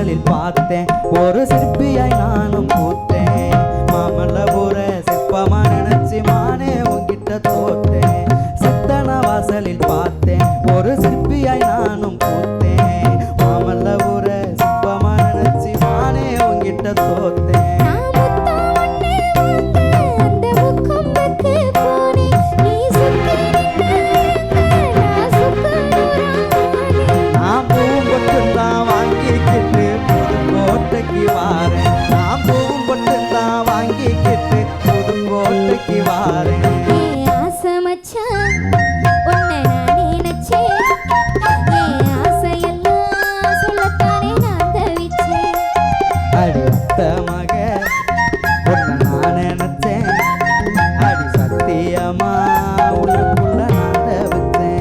வாசலில் பார்த்தேன் ஒரு சிற்பியாய் நானும் பூத்தேன் மாமல்லபுர சிற்பமா நினைச்சு மானே உன்கிட்ட தோத்தேன் சித்தன வாசலில் பார்த்தேன் ஒரு சிற்பியாய் நானும் பூத்தேன் மாமல்லபுர சிற்பமா நினைச்சு மானே உன்கிட்ட தோத்தேன் நான் பூவும் பட்டுந்தான் வாங்கிக்கிட்டு புதுக்கோட்டைக்கு வாரேன் ஆசை மச்சான் உன்னை நான் நினைச்சேன் ஆசையெல்லாம் சொல்லத்தானே நான் தவிச்சேன் அடி அத்த மக உன்னை நான் நினைச்சேன் அடி சத்தியமா உள்ளுக்குள்ள நான் தவிச்சேன்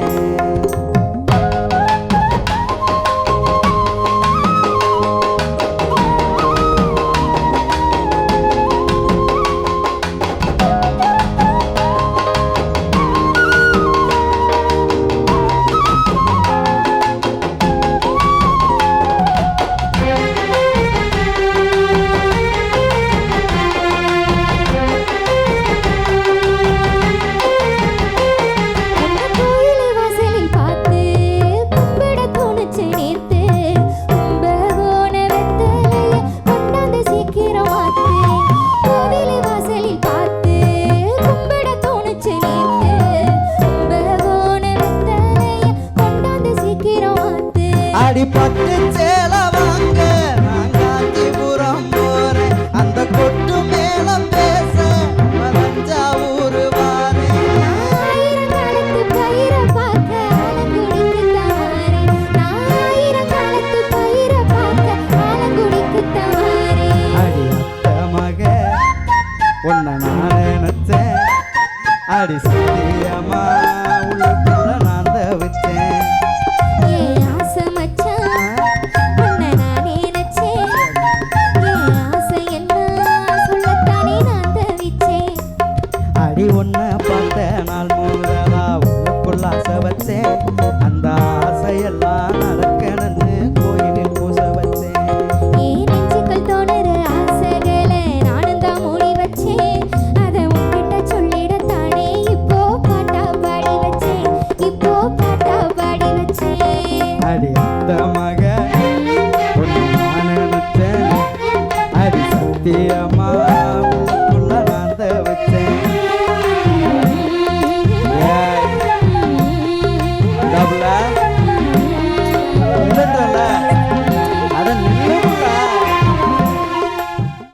அடி பட்டு சேல வாங்க நான் காஞ்சிபுரம் போறேன் அந்த கொட்டு மேல பேச தஞ்சாவூர் வாரேன் ஆயிரங்காலத்து பயிரை பார்க்க ஆலங்குடிக்கு தாரேன் ஆயிரங்காலத்து பயிரை பார்க்க ஆலங்குடிக்கு தாரேன் அடி அத்த மக உன்னை நான் நினைச்சேன் அடி சத்தியமா உள்ளுக்குள்ள நான் தவிச்சேன் அடி ஒன்ன பார்த்த நாள் முதலா உள்ளுக்குள்ள ஆசை வச்சேன் அந்த ஆசையெல்லாம் நடக்கணும்னு கோயிலில் பூச வச்சேன் நெஞ்சுக்குள் தோணுற ஆசைகளை நானும் தான் மூடி வச்சேன் அதை உன்கிட்ட சொல்லிடத்தானே இப்போ பாட்டா பாடி வச்சேன் இப்போ பாட்டா பாடி வச்சேன் அடி அந்த மக உன்னை நான் நினைச்சேன் அடி சத்தியமா